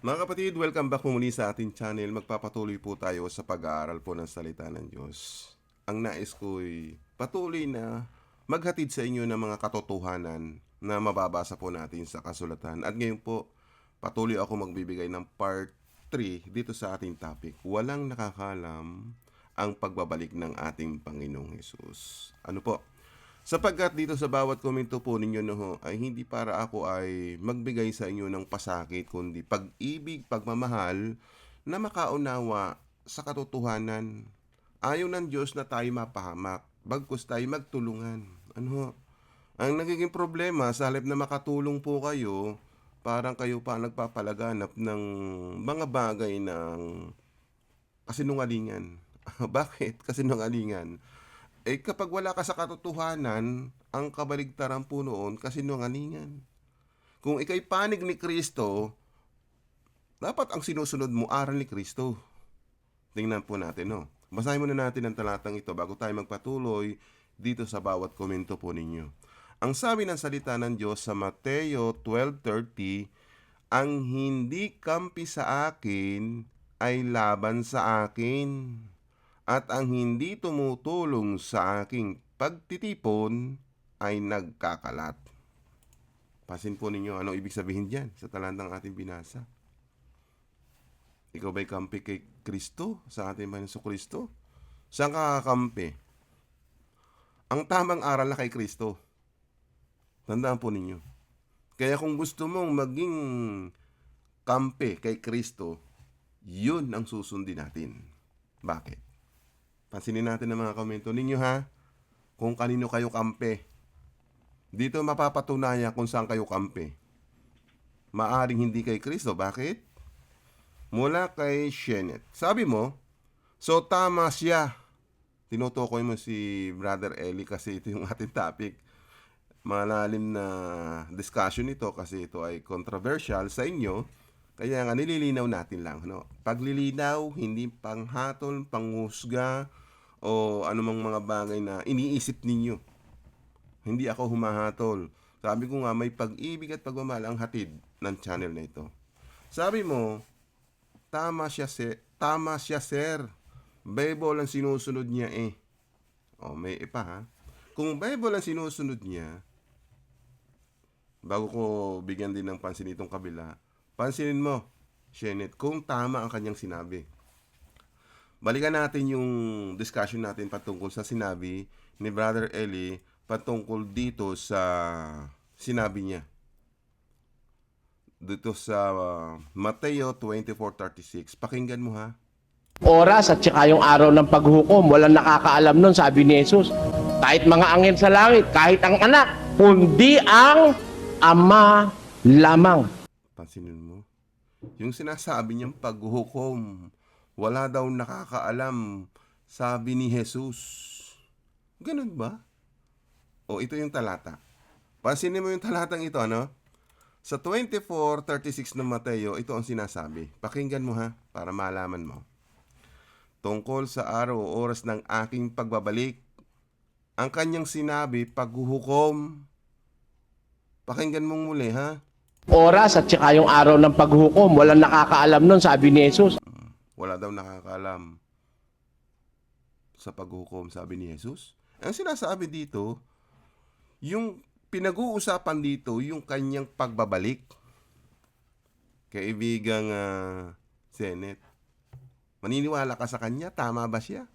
Mga kapatid, welcome back po muli sa ating channel. Magpapatuloy po tayo sa pag-aaral po ng salita ng Diyos. Ang nais ko'y patuloy na maghatid sa inyo ng mga katotohanan na mababasa po natin sa kasulatan. At ngayon po, patuloy ako magbibigay ng part 3 dito sa ating topic. Walang nakakalam ang pagbabalik ng ating Panginoong Hesus. Ano po? Sapagkat dito sa bawat komento po ninyo ay hindi para ako ay magbigay sa inyo ng pasakit, kundi pag-ibig, pagmamahal na makaunawa sa katotohanan. Ayaw ng Diyos na tayo mapahamak, bagkus tayo magtulungan. Ano ho? Ang nagiging problema, sa halip na makatulong po kayo, parang kayo pa nagpapalaganap ng mga bagay ng kasinungalingan. Bakit kasinungalingan? Kapag wala ka sa katotohanan, ang kabaligtaran po noon kasinungalingan. Kung ikay panig ni Kristo, dapat ang sinusunod mo aral ni Kristo. Tingnan po natin, no? Basahin muna natin ang talatang ito bago tayo magpatuloy dito sa bawat komento po ninyo. Ang sabi ng salita ng Diyos sa Mateo 12:30, ang hindi kampi sa akin ay laban sa akin, at ang hindi tumutulong sa aking pagtitipon ay nagkakalat. Pasin po ninyo ano ibig sabihin diyan sa talatang ating binasa. Ikaw ba'y kampi kay Kristo, sa ating Panginoon Kristo? Saan ka kakampi? Ang tamang aral na kay Kristo. Tandaan po ninyo. Kaya kung gusto mong maging kampi kay Kristo, yun ang susundin natin. Bakit? Pansinin natin ang mga komento ninyo ha, kung kanino kayo kampe. Dito mapapatunayan kung saan kayo kampe. Maaring hindi kay Kristo. Bakit? Mula kay Shenet. Sabi mo, so tama siya. Tinutukoy mo si Brother Eli kasi ito yung ating topic. Malalim na discussion ito kasi ito ay controversial sa inyo. Kaya nga nililinaw natin lang. No? Paglilinaw, hindi panghatol, panghusga, o anumang mga bagay na iniisip ninyo. Hindi ako humahatol. Sabi ko nga, may pag-ibig at pagmamahal ang hatid ng channel na ito. Sabi mo, tama siya sir. Bible ang sinusunod niya eh. O, may ipa ha. Kung Bible ang sinusunod niya, bago ko bigyan din ng pansin itong kabila, pansinin mo, Shenet, kung tama ang kanyang sinabi. Balikan natin yung discussion natin patungkol sa sinabi ni Brother Eli patungkol dito sa sinabi niya. Dito sa Mateo 24:36. Pakinggan mo ha. Oras at saka yung araw ng paghukom, walang nakakaalam nun, sabi ni Jesus. Kahit mga anghel sa langit, kahit ang anak, kundi ang Ama lamang. Pansinin mo. Yung sinasabi niyang paghuhukom, wala daw nakakaalam, sabi ni Jesus. Ganun ba? O ito yung talata. Pansinin mo yung talatang ito, ano? Sa 24:36 ng Mateo, ito ang sinasabi. Pakinggan mo ha, para malaman mo. Tungkol sa araw o oras ng aking pagbabalik, ang kanyang sinabi, paghuhukom. Pakinggan mong muli ha. Oras at saka yung araw ng paghukom, walang nakakaalam nun, sabi ni Jesus. Wala daw nakakaalam sa paghukom, sabi ni Jesus. Ang sinasabi dito, yung pinag-uusapan dito, yung kanyang pagbabalik. Kaibigang Senate, maniniwala ka sa kanya? Tama ba siya?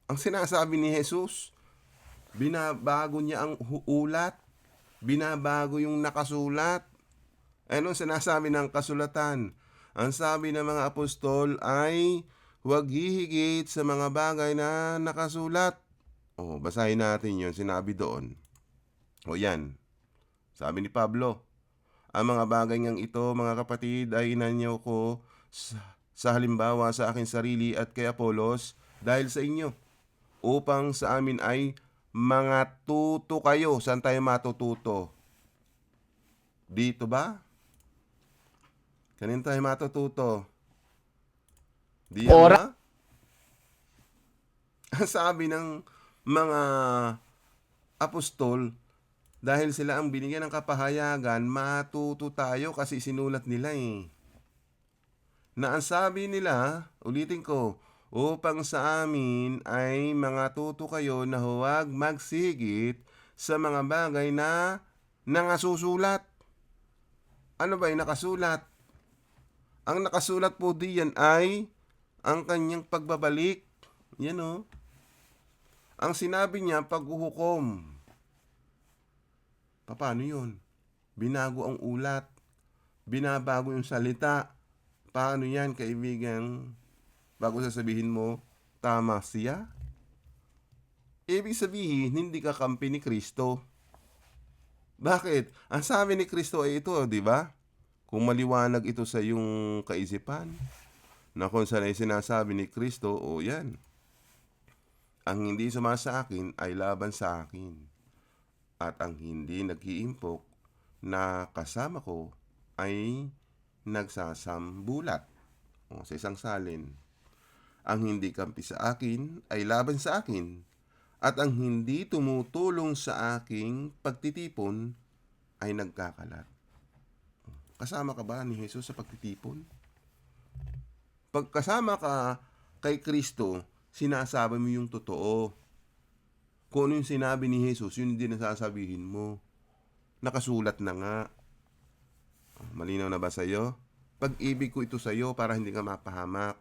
Ang sinasabi ni Jesus, binabago niya ang ulat, binabago yung nakasulat. Ano sinasabi ng kasulatan? Ang sabi ng mga apostol ay huwag hihigit sa mga bagay na nakasulat. O, basahin natin yun, sinabi doon. O yan, sabi ni Pablo, ang mga bagay ngang ito, mga kapatid, ay inanyaw ko sa halimbawa sa aking sarili at kay Apolos dahil sa inyo, upang sa amin ay mga tuto kayo. Saan tayo matututo? Dito ba? Kanina tayo matututo? Diyan Oras ba? Sabi ng mga apostol, Dahil sila ang binigyan ng kapahayagan, matuto tayo kasi sinulat nila eh. Na ang sabi nila, ulitin ko, upang sa amin ay mga tuto kayo na huwag magsigit sa mga bagay na nangasusulat. Ano ba yung nakasulat? Ang nakasulat po diyan ay ang kanyang pagbabalik. Yan o. Ang sinabi niya, paghuhukom. Paano yun? Binago ang ulat. Binabago yung salita. Paano yan, kaibigan? Bago sasabihin mo, tama siya? Ibig sabihin, hindi ka kampi ni Kristo. Bakit? Ang sabi ni Kristo ay ito, di ba? Kung maliwanag ito sa iyong kaisipan, na kung saan ay sinasabi ni Kristo, o yan. Ang hindi sumasa akin ay laban sa akin. At ang hindi nag-iimpok na kasama ko ay nagsasambulat. O, sa isang salin. Ang hindi kampi sa akin ay laban sa akin. At ang hindi tumutulong sa aking pagtitipon ay nagkakalat. Kasama ka ba ni Jesus sa pagtitipon? Pag kasama ka kay Kristo, sinasabi mo yung totoo. Kung ano yung sinabi ni Jesus, yun din nasasabihin mo. Nakasulat na nga. Malinaw na ba sa'yo? Pag-ibig ko ito sa'yo para hindi ka mapahamak.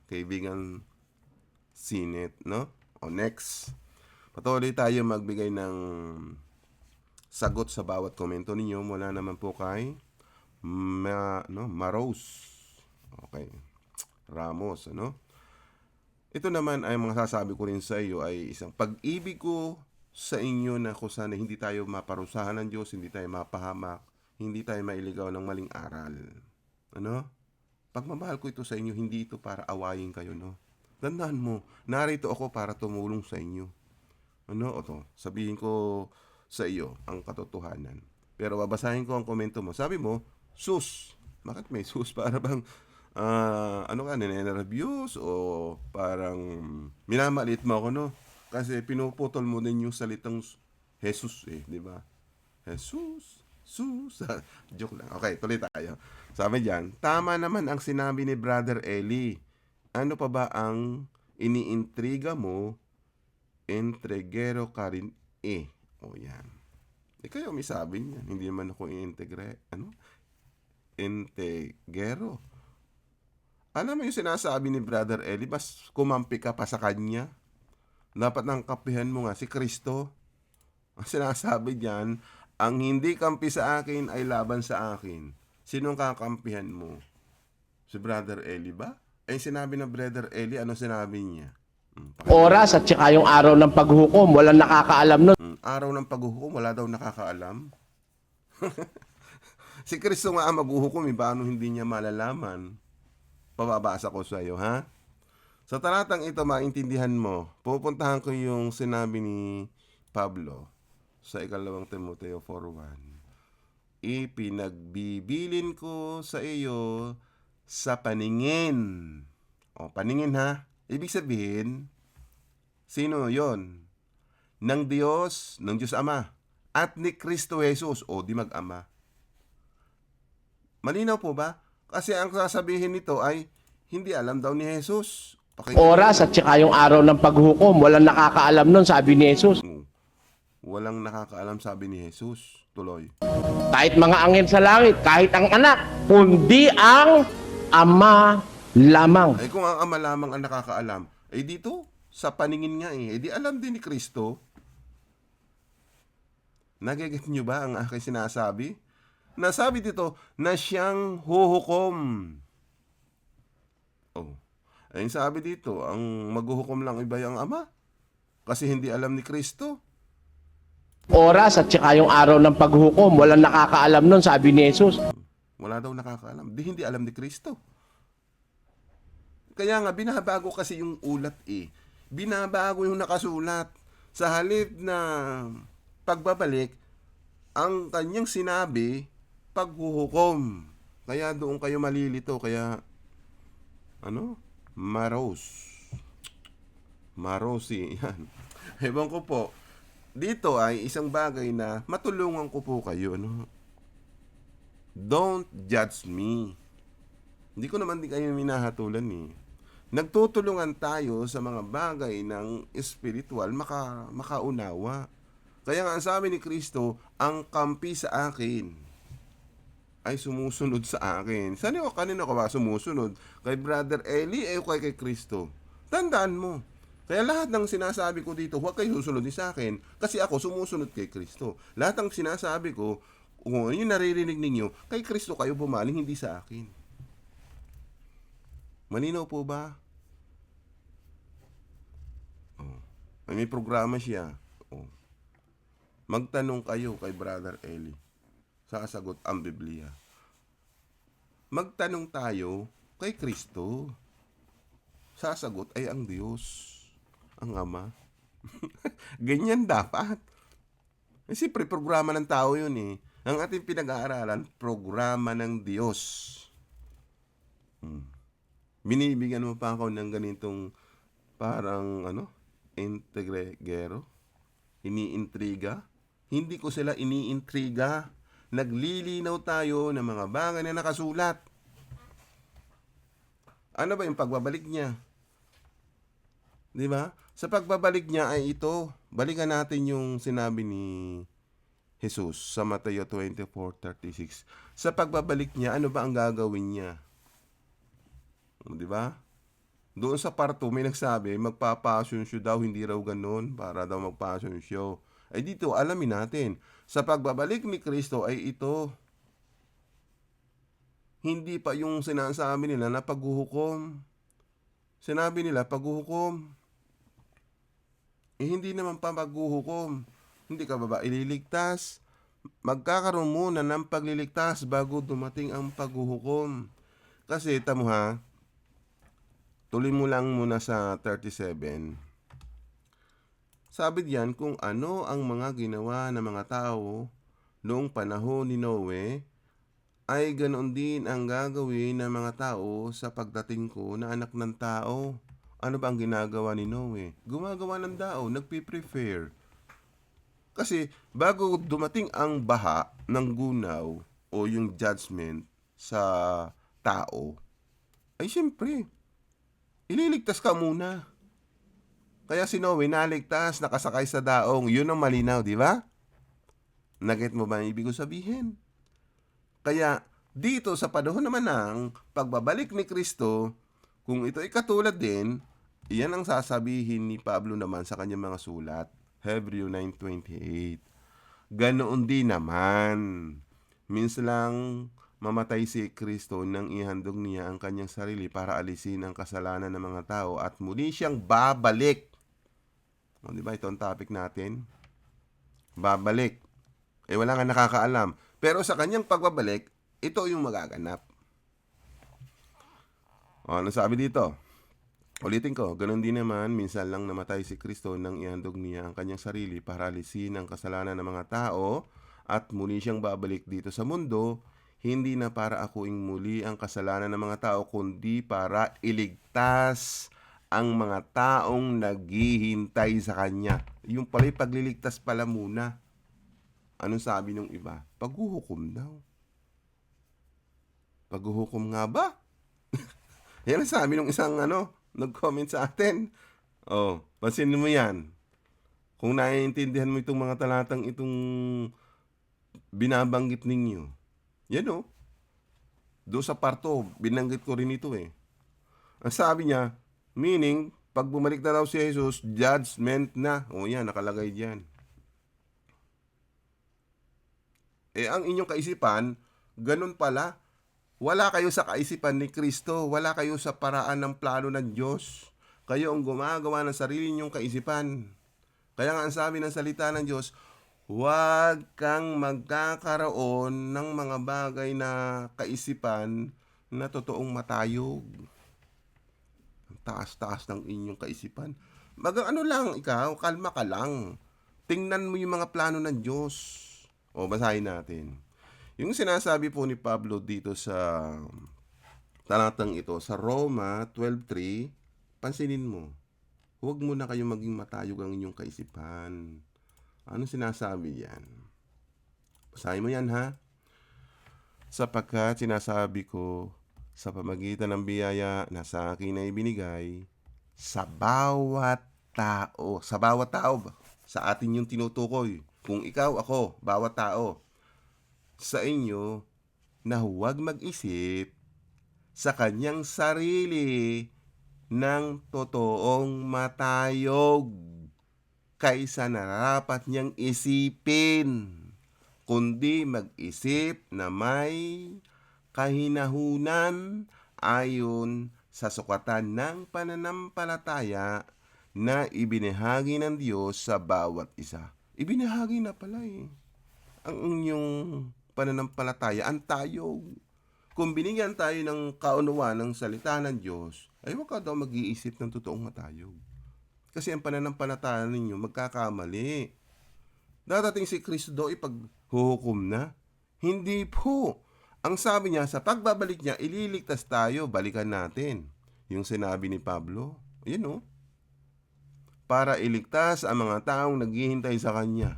Kaibigan Sinet, no? O next. Patuloy tayo magbigay ng sagot sa bawat komento ninyo. Mula naman po kay Maros. Okay. Ramos, ano? Ito naman ay mga sasabi ko rin sa iyo ay isang pag-ibig ko sa inyo na kung sana hindi tayo maparusahan ng Diyos, hindi tayo mapahamak, hindi tayo mailigaw ng maling aral. Ano? Pagmamahal ko ito sa inyo, hindi ito para awayin kayo, no? Tandaan mo, narito ako para tumulong sa inyo. Ano? O to, sabihin ko sa iyo ang katotohanan. Pero babasahin ko ang komento mo. Sabi mo, sus. Bakit may sus? Para bang ano ka, nire-reviews o parang minamaliit mo ako, no? Kasi pinuputol mo din yung salitang Jesus eh, di ba? Jesus, sus. Joke lang. Okay, tuloy tayo. Sabi diyan, tama naman ang sinabi ni Brother Eli. Ano pa ba ang iniintriga mo? Entregero ka rin eh. O yan. Kayo may sabi niyan. Hindi naman ako integero. Alam mo yung sinasabi ni Brother Eli, bas kumampi ka pa sa kanya. Dapat nang kapihan mo nga si Kristo. Ang sinasabi diyan, ang hindi kampi sa akin ay laban sa akin. Sinong kakampihan mo? Si Brother Eli ba? Ay sinabi ng Brother Eli, ano sinabi niya? Oras at saka yung araw ng paghukom, walang nakakaalam nun. Araw ng paghuhukom, wala daw nakakaalam. Si Kristo nga ang maghuhukom, paano hindi niya malalaman? Pababasa ko sa iyo, ha? Sa talatang ito, maintindihan mo. Pupuntahan ko yung sinabi ni Pablo sa 2 Timoteo 4:1. Ipinagbibilin ko sa iyo sa paningin. O, paningin ha? Ibig sabihin, sino yon? Ng Diyos Ama, at ni Kristo Jesus, o di mag-ama. Malinaw po ba? Kasi ang sasabihin nito ay, hindi alam daw ni Jesus. Oras at saka yung araw ng paghukom, walang nakakaalam nun, sabi ni Jesus. Walang nakakaalam, sabi ni Jesus. Tuloy. Kahit mga anghel sa langit, kahit ang anak, kundi ang ama lamang. Kung ang ama lamang ang nakakaalam, dito, sa paningin nga di alam din ni Kristo. Nagiget nyo ba ang aking sinasabi? Nasabi dito na siyang huhukom. Oh. Ayun sabi dito, ang maghuhukom lang iba yung ama. Kasi hindi alam ni Kristo. Oras at saka yung araw ng paghukom, walang nakakaalam nun, sabi ni Jesus. Wala daw nakakaalam. Hindi alam ni Kristo. Kaya nga, binabago kasi yung ulat Binabago yung nakasulat. Sa halip na pagbabalik, ang kanyang sinabi, paghuhukom. Kaya doon kayo malilito. Kaya, Marosi. Yan. Ewan ko po. dito ay isang bagay na matulungan ko po kayo, no? Don't judge me. Hindi ko naman din kayo minahatulan eh. Nagtutulungan tayo sa mga bagay ng espiritual makaunawa. Kaya nga ang sabi ni Kristo, ang kampi sa akin ay sumusunod sa akin. Kanino ka ba sumusunod? Kay Brother Eli o kay Kristo? Tandaan mo. Kaya lahat ng sinasabi ko dito, huwag kayo susunod sa akin kasi ako sumusunod kay Kristo. Lahat ng sinasabi ko, kung ano yung naririnig ninyo, kay Kristo kayo bumaling, hindi sa akin. Malinaw po ba? Oh. May programa siya. Oh. Magtanong kayo kay Brother Eli. Sasagot ang Biblia. Magtanong tayo kay Kristo. Sasagot ay ang Diyos, ang Ama. Ganyan dapat. Siyempre, programa ng tao yun eh. Ang ating pinag-aaralan, programa ng Diyos. Binibigyan mo pa ako ng ganitong parang integregero, iniintriga. Hindi ko sila iniintriga. Naglilinaw tayo ng mga bagay na nakasulat. Ano ba yung pagbabalik niya? Di ba? Sa pagbabalik niya ay ito. Balikan natin yung sinabi ni Jesus sa Mateo 24:36. Sa pagbabalik niya, ano ba ang gagawin niya? Di ba? Doon sa part 2, may nagsabi, magpa-passion show daw, hindi raw ganun, para daw mag-passion show. Ay dito, alamin natin, sa pagbabalik ni Kristo ay ito. Hindi pa yung sinasabi nila na paghuhukom. Sinabi nila paghuhukom. Hindi naman pa paghuhukom. Hindi ka ba ililigtas? Magkakaroon muna ng pagliligtas bago dumating ang paghuhukom. Kasi, tamo ha, tuloy mo lang muna sa 37. Sabi diyan kung ano ang mga ginawa ng mga tao noong panahon ni Noe, ay ganoon din ang gagawin ng mga tao sa pagdating ko na anak ng tao. Ano ba ang ginagawa ni Noe? Gumagawa ng tao, nagpi-prepare. Kasi bago dumating ang baha ng gunaw o yung judgment sa tao, ay siyempre, ililigtas ka muna. Kaya si Noe naligtas, nakasakay sa daong. Yun ang malinaw, di ba? Naget mo ba ang ibig ko sabihin? Kaya dito sa panahon naman ng pagbabalik ni Kristo, kung ito ay katulad din, iyan ang sasabihin ni Pablo naman sa kanyang mga sulat. Hebreo 9:28. Ganoon din naman. Minsan lang mamatay si Kristo nang ihandog niya ang kanyang sarili para alisin ang kasalanan ng mga tao at muli siyang babalik. O, di ba ito ang topic natin? Babalik. Wala nga nakakaalam. Pero sa kanyang pagbabalik, ito yung magaganap. O, ano sabi dito? Ulitin ko, ganun din naman, minsan lang namatay si Kristo nang ihandog niya ang kanyang sarili para alisin ang kasalanan ng mga tao at muli siyang babalik dito sa mundo, hindi na para akuing muli ang kasalanan ng mga tao, kundi para iligtas ang mga taong naghihintay sa kanya. Yung pala pagliligtas pala muna. Anong sabi nung iba? Paghuhukom daw. Paghuhukom nga ba? Yan ang sabi nung isang nag-comment sa atin. Oh, pansinin mo yan. Kung naiintindihan mo itong mga talatang itong binabanggit ninyo. Yan doon sa parto, binanggit ko rin ito eh. Ang sabi niya, meaning, pag bumalik na daw si Jesus, judgment na. O yan, nakalagay diyan. Ang inyong kaisipan, ganun pala. Wala kayo sa kaisipan ni Kristo. Wala kayo sa paraan ng plano ng Diyos. Kayo ang gumagawa ng sarili ninyong kaisipan. Kaya nga ang sabi ng salita ng Diyos, huwag kang magkakaroon ng mga bagay na kaisipan na totoong matayog. Taas-taas ng inyong kaisipan. Ikaw, kalma ka lang. Tingnan mo yung mga plano ng Diyos. O, basahin natin. Yung sinasabi po ni Pablo dito sa talatang ito, sa Roma 12:3, pansinin mo, huwag mo na kayong maging matayog ang inyong kaisipan. Ano sinasabi yan? Basahin mo yan, ha? Sapagkat sinasabi ko sa pamagitan ng biyaya na sa akin ay binigay sa bawat tao. Sa bawat tao ba? Sa atin yung tinutukoy. Kung ikaw, ako, bawat tao. Sa inyo na huwag mag-isip sa kanyang sarili ng totoong matayog kaysa nararapat niyang isipin, kundi mag-isip na may kahinahunan ayon sa sukatan ng pananampalataya na ibinahagi ng Diyos sa bawat isa. Ibinahagi na pala ang inyong pananampalataya, ang tayog. Kung binigyan tayo ng kaunawaan ng salita ng Diyos, ay huwag ka daw mag-iisip ng totoong matayog. Kasi ang pananampalataya ninyo magkakamali. Dadating si Kristo daw ipaghuhukom na? Hindi po. Ang sabi niya, sa pagbabalik niya, ililigtas tayo, balikan natin. Yung sinabi ni Pablo, yun para iligtas ang mga taong naghihintay sa Kanya.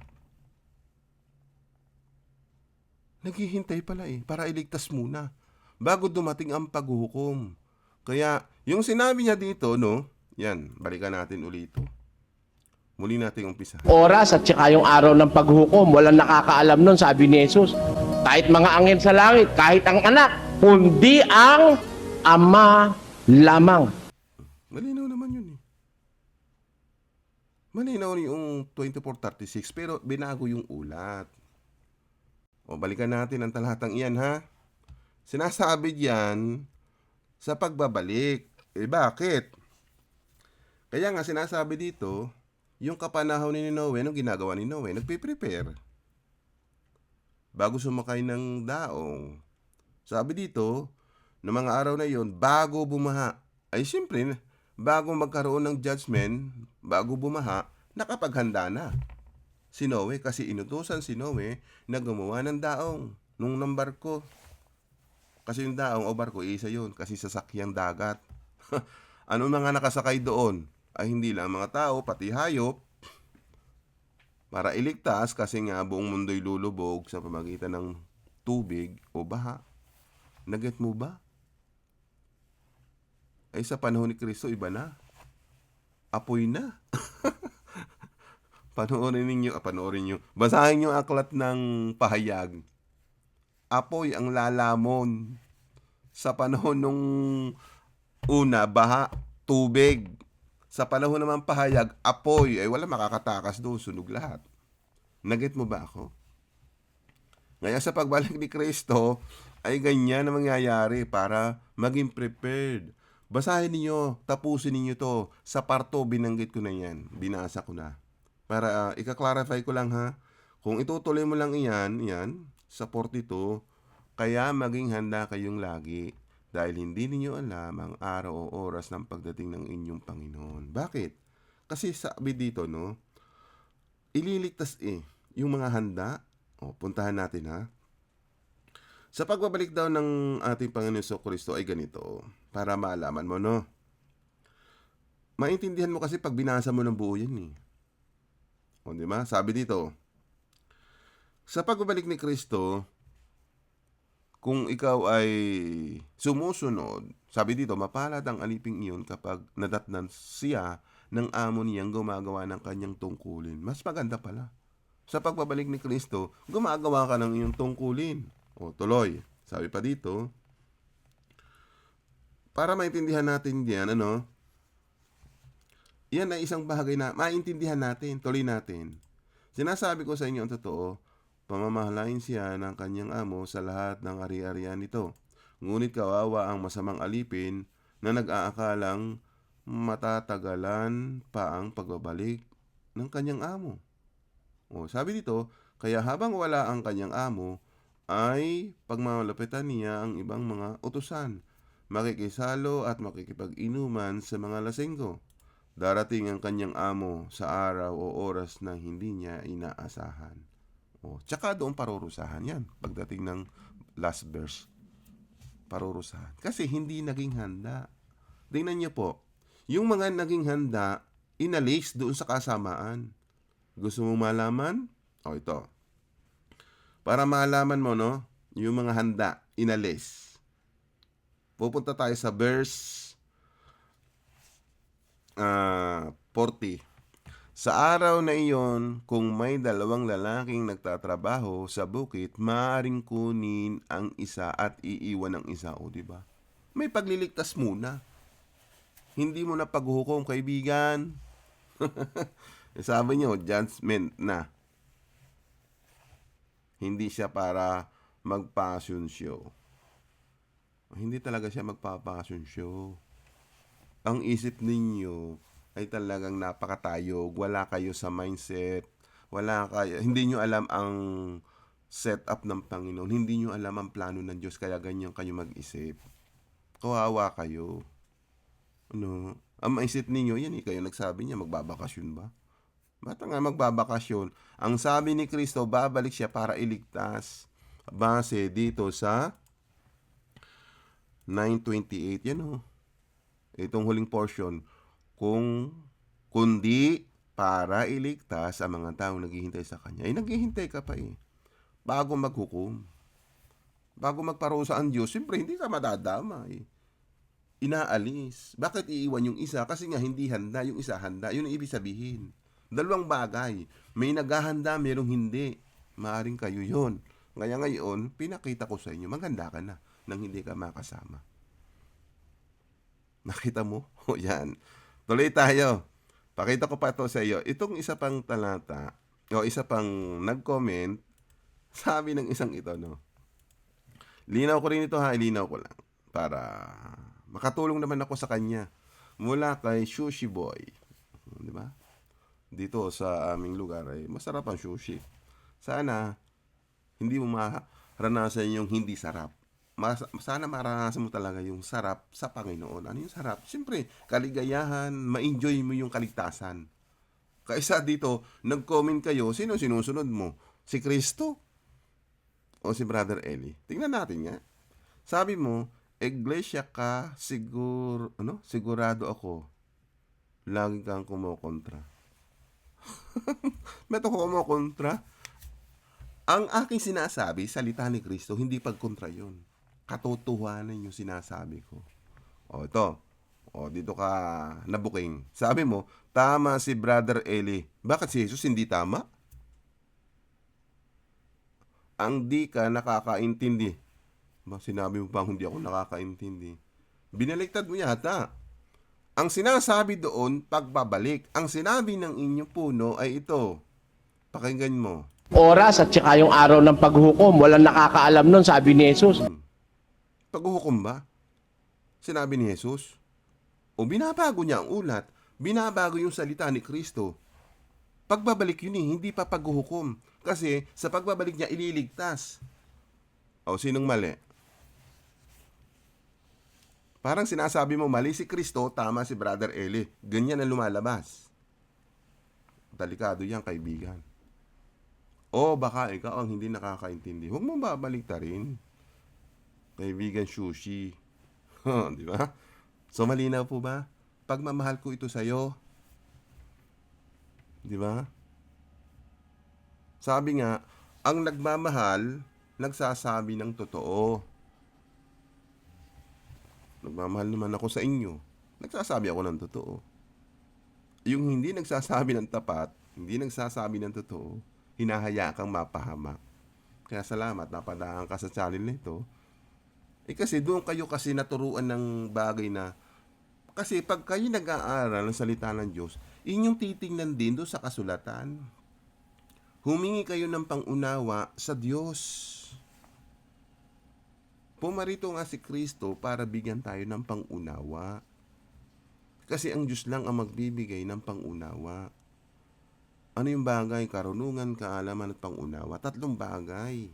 Naghihintay pala para iligtas muna, bago dumating ang paghuhukom. Kaya, yung sinabi niya dito, yan, balikan natin ulit ito. Muli natin umpisa. Oras at saka yung araw ng paghukom, walang nakakaalam nun, sabi ni Jesus. Kahit mga angin sa langit, kahit ang anak, kundi ang Ama lamang. Malinaw naman yun Malinaw yung 24:36, pero binago yung ulat. Balikan natin ang talatang iyan, ha? Sinasabi diyan sa pagbabalik. Bakit? Kaya nga sinasabi dito, yung kapanahon ni Noe, nung ginagawa ni Noe, nagpe-prepare bago sumakay ng daong. Sabi dito, noong mga araw na yon, bago bumaha, ay siyempre, bago magkaroon ng judgment, bago bumaha, nakapaghanda na si Noe, kasi inutusan si Noe na gumawa ng daong nung ng barko. Kasi yung daong o barko, isa yun, kasi sasakyang dagat. Ano mga nakasakay doon? Ay hindi lang mga tao, pati hayop, para iligtas, kasi nga buong mundo'y lulubog sa pamagitan ng tubig o baha. Naget mo ba? Ay sa panahon ni Kristo, iba na. Apoy na. Panoorin nyo. Basahin nyo aklat ng Pahayag. Apoy ang lalamon. Sa panahon nung una, baha, tubig. Sa panahon naman Pahayag, apoy. Ay wala makakatakas doon, sunog lahat. Naget mo ba ako? Ngayon sa pagbalik ni Kristo, ay ganyan na mangyayari para maging prepared. Basahin ninyo, tapusin ninyo to. Sa parto, binanggit ko na yan. Binasa ko na. Para ika-clarify ko lang, ha. Kung itutuloy mo lang yan, sa 42, kaya maging handa kayong lagi, dahil hindi ninyo alam ang araw o oras ng pagdating ng inyong Panginoon. Bakit? Kasi sabi dito, ililigtas yung mga handa. Puntahan natin, ha. Sa pagbabalik daw ng ating Panginoon Kristo ay ganito, para maalaman mo, maintindihan mo kasi pag binasa mo ng buo yan, di ba? Sabi dito, sa pagbabalik ni Kristo, kung ikaw ay sumusunod, sabi dito, mapalad ang aliping iyon kapag nadatnan siya ng amo niyang gumagawa ng kanyang tungkulin. Mas maganda pala. Sa pagbabalik ni Kristo, gumagawa ka ng iyong tungkulin. Tuloy. Sabi pa dito, para maintindihan natin diyan, yan ay isang bahagay na maintindihan natin, tuloy natin. Sinasabi ko sa inyo ang totoo, pamamahalain siya ng kanyang amo sa lahat ng ari-arian nito. Ngunit kawawa ang masamang alipin na nag-aakalang matatagalan pa ang pagbabalik ng kanyang amo. Sabi dito, kaya habang wala ang kanyang amo, ay pagmamalapitan niya ang ibang mga utusan, makikisalo at makikipag-inuman sa mga lasenggo. Darating ang kanyang amo sa araw o oras na hindi niya inaasahan. Tsaka doon parurusahan yan. Pagdating ng last verse, parurusahan. Kasi hindi naging handa. Tingnan niyo po, yung mga naging handa, inalis doon sa kasamaan. Gusto mo malaman? O ito. Para malaman mo, no, yung mga handa, inalis. Pupunta tayo sa verse 40. Sa araw na iyon, kung may dalawang lalaking nagtatrabaho sa bukit, maaaring kunin ang isa at iiwan ang isa. O, di ba? May pagliligtas muna. Hindi mo na paghuhukom, kaibigan. Sabi niyo, judgment na. Hindi siya para mag-passion show. Hindi talaga siya magpa-passion show. Ang isip ninyo ay talagang napakatayog. Wala kayo sa mindset. Hindi nyo alam ang setup ng Panginoon. Hindi nyo alam ang plano ng Diyos. Kaya ganyan kayo mag-isip. Kawawa kayo. Ano? Ang maisip ninyo, yan kayo nagsabi niya, magbabakasyon ba? Bata nga magbabakasyon. Ang sabi ni Kristo, babalik siya para iligtas. Base dito sa 9:28. Yan o. Itong huling portion. Kundi para iligtas ang mga taong naghihintay sa Kanya. Naghihintay ka pa bago maghukom. Bago magparusa ang Diyos, siyempre hindi ka madadama Inaalis. Bakit iiwan yung isa? Kasi nga hindi handa, yung isa handa. Yun ang ibig sabihin. Dalawang bagay. May naghahanda, merong hindi. Maaring kayo yon. Kaya ngayon, pinakita ko sa inyo, maganda ka na nang hindi ka makasama. Nakita mo? O yan. Tuloy tayo. Pakita ko pa ito sa iyo. Itong isa pang talata, o isa pang nag-comment, sabi ng isang ito, no? Linaw ko rin ito ilinaw ko lang. Para makatulong naman ako sa kanya. Mula kay Sushi Boy. Di ba? Dito sa aming lugar ay masarap ang sushi. Sana hindi mo maranasan yung hindi sarap. Sana maranasan mo talaga yung sarap sa Panginoon. Ano yung sarap? Siyempre, kaligayahan, ma-enjoy mo yung kaligtasan. Kaisa dito, nag-comment kayo, sino sinusunod mo? Si Kristo? O si Brother Eli? Tingnan natin nga. Sabi mo, iglesia ka, sigurado ako. Lagi kang kumokontra. Meto ko kumokontra? Ang aking sinasabi, salita ni Kristo, hindi pagkontra yun. Katotohanan yung sinasabi ko. O ito. O dito ka nabuking. Sabi mo, tama si Brother Eli. Bakit si Jesus hindi tama? Ang di ka nakakaintindi. Sinabi mo pa hindi ako nakakaintindi. Binaliktad mo yata. Ang sinasabi doon, pagbabalik. Ang sinabi ng inyong puno ay ito. Pakinggan mo. Oras at saka yung araw ng paghukom, walang nakakaalam nun, sabi ni Jesus. Paghuhukom ba? Sinabi ni Jesus. O binabago niya ang ulat. Binabago yung salita ni Kristo. Pagbabalik yun hindi pa paghuhukom. Kasi sa pagbabalik niya, ililigtas. O sinong mali? Parang sinasabi mo, mali si Kristo, tama si Brother Eli. Ganyan ang lumalabas. Delikado yan, kaibigan. O baka ikaw ang hindi nakakaintindi. Huwag mong babalik ta rin. Kaibigan Sushi. Di ba? So malinaw po ba? Pagmamahal ko ito sa'yo. Di ba? Sabi nga, ang nagmamahal, nagsasabi ng totoo. Nagmamahal naman ako sa inyo. Nagsasabi ako ng totoo. Yung hindi nagsasabi ng tapat, hindi nagsasabi ng totoo, hinahaya kang mapahamak. Kaya salamat, napadaan ka sa channel na ito. Kasi doon kayo kasi naturuan ng bagay na, kasi pag kayo nag-aaral ng salita ng Diyos, inyong titingnan din doon sa kasulatan. Humingi kayo ng pangunawa sa Diyos. Pumarito nga si Kristo para bigyan tayo ng pangunawa. Kasi ang Diyos lang ang magbibigay ng pangunawa. Ano yung bagay? Karunungan, kaalaman at pangunawa. 3 bagay.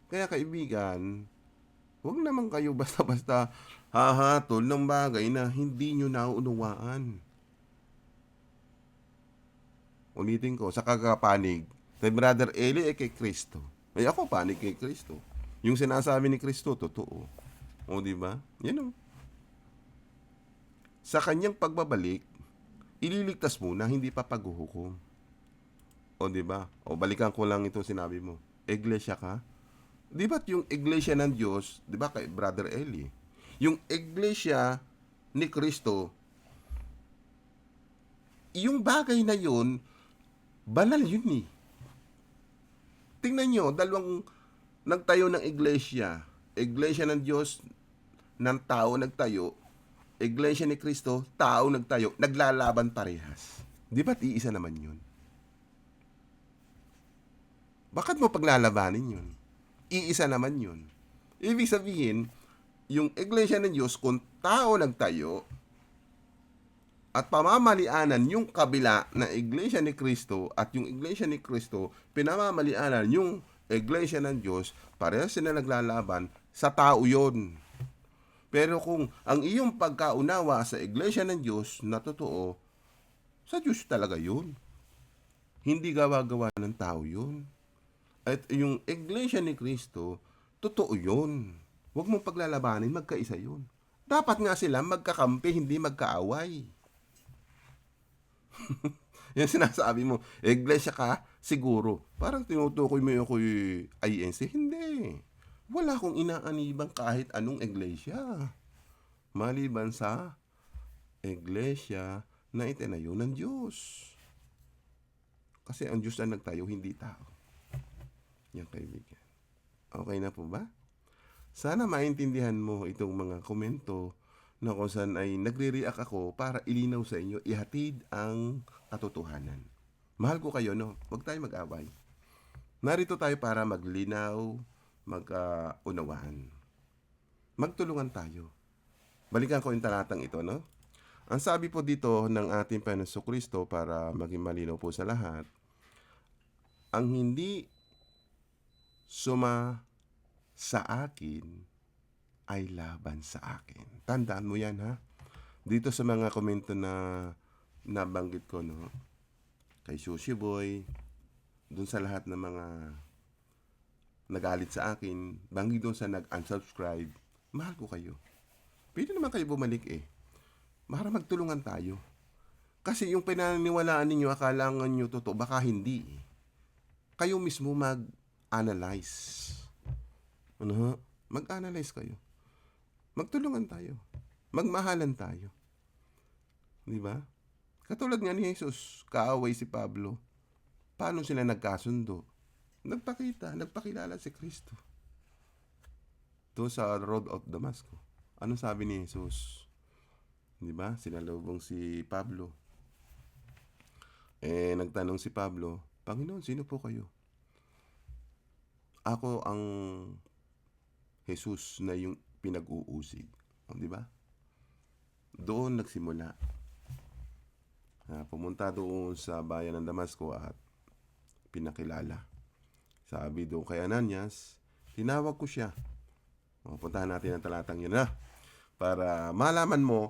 Kaya kaibigan, huwag naman kayo basta-basta hahatol ng bagay na hindi nyo nauunawaan. Ulitin ko, sa kakapanig, kay Brother Eli kay Kristo. Ay ako panig kay Kristo. Yung sinasabi ni Kristo, totoo. O diba? Yan o. Sa kanyang pagbabalik, ililigtas muna, hindi pa paghuhukom. O di ba? O balikan ko lang ito sinabi mo. Iglesia ka? Di ba't yung iglesia ng Diyos, di ba kay Brother Eli? Yung iglesia ni Kristo, yung bagay na yun, banal yun eh. Tingnan nyo, dalawang nagtayo ng iglesia. Iglesia ng Diyos, ng tao nagtayo. Iglesia ni Kristo, tao nagtayo. Naglalaban parehas. Di ba't iisa naman yun? Bakit mo paglalabanin yun? Iisa naman yun. Ibig sabihin, yung iglesia ng Diyos, kung tao nagtayo, at pamamalianan yung kabila na iglesia ni Kristo at yung iglesia ni Kristo, pinamamalianan yung iglesia ng Diyos, parehas sila naglalaban, sa tao yon. Pero kung ang iyong pagkaunawa sa iglesia ng Diyos na totoo, sa Diyos talaga yun. Hindi gawa-gawa ng tao yun. At yung iglesia ni Kristo, totoo yun. Huwag mong paglalabanin, magkaisa yun. Dapat nga sila magkakampi, hindi magkaaway. Yan sinasabi mo, iglesia ka, siguro. Parang tinutukoy mo yung ako'y INC. Hindi. Wala akong inaanibang kahit anong iglesia. Maliban sa iglesia na itinayo ng Diyos. Kasi ang Diyos na nagtayo, hindi tao. Yan, kaibigan. Okay na po ba? Sana maintindihan mo itong mga komento na kung saan ay nagre-react ako para ilinaw sa inyo, ihatid ang katotohanan. Mahal ko kayo, no? Huwag tayo mag-away. Narito tayo para maglinaw, mag-unawaan. Magtulungan tayo. Balikan ko yung talatang ito, no? Ang sabi po dito ng ating Panginoon Kristo para maging malinaw po sa lahat, ang hindi suma sa akin ay laban sa akin. Tandaan mo yan, ha? Dito sa mga komento na nabanggit ko, no? Kay Sushi Boy, dun sa lahat ng mga nagalit sa akin, banggit dun sa nag-unsubscribe, mahal ko kayo. Pwede naman kayo bumalik eh. Para magtulungan tayo. Kasi yung pinaniniwalaan ninyo, akala nyo totoo, baka hindi eh. Kayo mismo mag-analyze. Ano ha? Mag-analyze kayo. Magtulungan tayo. Magmahalan tayo. Di ba? Katulad nga ni Jesus, kaaway si Pablo. Paano sila nagkasundo? Nagpakilala si Kristo. Doon sa road of Damascus. Ano sabi ni Jesus? Di ba? Sinalubong si Pablo. Nagtanong si Pablo, Panginoon, sino po kayo? Ako ang Jesus na yung pinag-uusig. Di ba? Doon nagsimula. Pumunta doon sa bayan ng Damascus at pinakilala. Sabi doon kay Ananias, tinawag ko siya. Puntahan natin ang talatang yun na para malaman mo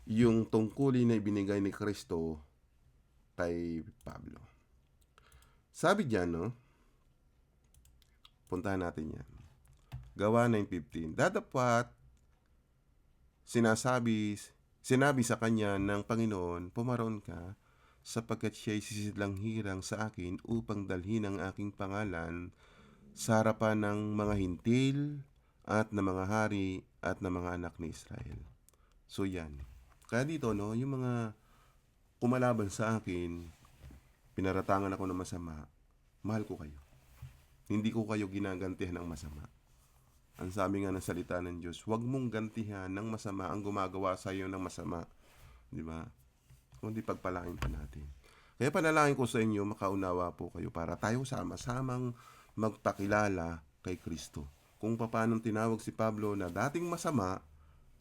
yung tungkulin na ibinigay ni Kristo kay Pablo. Sabi diyan, no? Puntahan natin yan. Gawa 9:15. Dadapat sinabi sa kanya ng Panginoon, pumaroon ka, sapagkat siya'y sisidlang hirang sa akin upang dalhin ang aking pangalan sa harapan ng mga hintil at ng mga hari at ng mga anak ni Israel. So yan. Kaya dito, no, yung mga kumalaban sa akin, pinaratangan ako ng masama, mahal ko kayo. Hindi ko kayo ginagantihan ng masama. Ang sabi nga ng salita ng Diyos, huwag mong gantihan ng masama ang gumagawa sa iyo ng masama. Di ba? Kundi pagpalain pa natin. Kaya panalangin ko sa inyo, makaunawa po kayo para tayo sama-samang magpakilala kay Kristo. Kung paanong tinawag si Pablo na dating masama,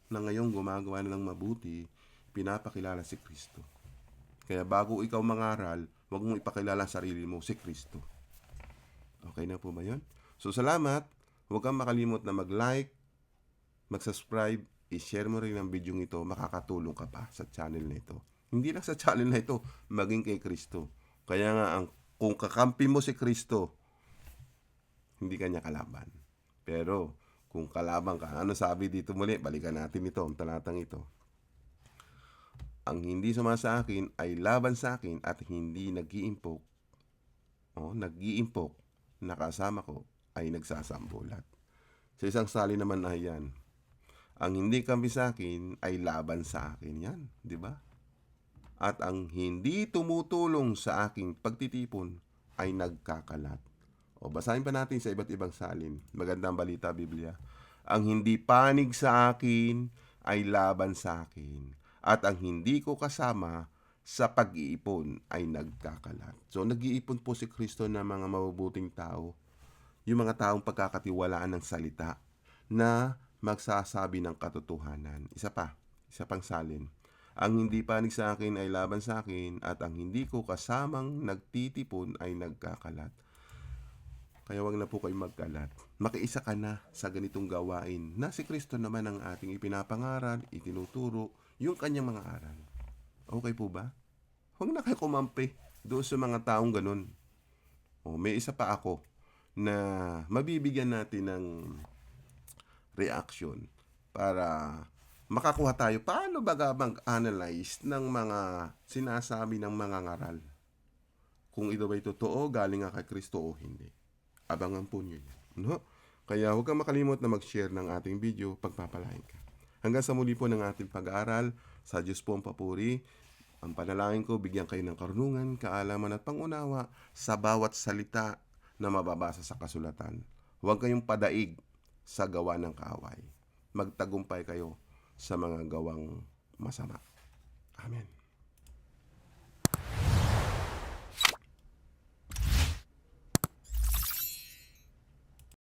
na ngayong gumagawa na ng mabuti, pinapakilala si Kristo. Kaya bago ikaw mangaral, huwag mong ipakilala sarili mo si Kristo. Okay na po ba yun? So salamat. Huwag kang makalimot na mag-like, mag-subscribe, i-share mo rin ang video ito, makakatulong ka pa sa channel na ito. Hindi lang sa channel na ito, maging kay Kristo. Kaya nga, kung kakampi mo si Kristo, hindi ka niya kalaban. Pero, kung kalaban ka, ano sabi dito muli? Balikan natin ito, ang talatang ito. Ang hindi sumasa akin ay laban sa akin at hindi nag-iimpok nag-iimpok na kasama ko ay nagsasambulat. Sa isang salin naman ay yan, ang hindi kampi sa akin ay laban sa akin yan, di ba? At ang hindi tumutulong sa aking pagtitipon ay nagkakalat. Basahin pa natin sa iba't ibang salin. Magandang balita, Biblia. Ang hindi panig sa akin ay laban sa akin. At ang hindi ko kasama sa pag-iipon ay nagkakalat. So, nag-iipon po si Kristo ng mga mabubuting tao. Yung mga taong pagkakatiwalaan ng salita na magsasabi ng katotohanan. Isa pang salin. Ang hindi panig sa akin ay laban sa akin, at ang hindi ko kasamang nagtitipon ay nagkakalat. Kaya wag na po kayo magkalat. Makiisa ka na sa ganitong gawain na si Kristo naman ang ating ipinapangaral, itinuturo, yung kanyang mga aral. Okay po ba? Huwag na kayo kumampi doon sa mga taong ganun. May isa pa ako na mabibigyan natin ng reaction para makakuha tayo paano baga mag-analyze ng mga sinasabi ng mga ngaral. Kung ito ba'y totoo, galing nga kay Kristo o hindi. Abangan po nyo yan. No? Kaya huwag kang makalimot na mag-share ng ating video, pagpapalain ka. Hanggang sa muli po ng ating pag-aaral, sa Diyos po ang papuri. Ang panalangin ko, bigyan kayo ng karunungan, kaalaman at pangunawa sa bawat salita na mababasa sa kasulatan. Huwag kayong padaig sa gawa ng kaaway. Magtagumpay kayo sa mga gawang masama. Amen.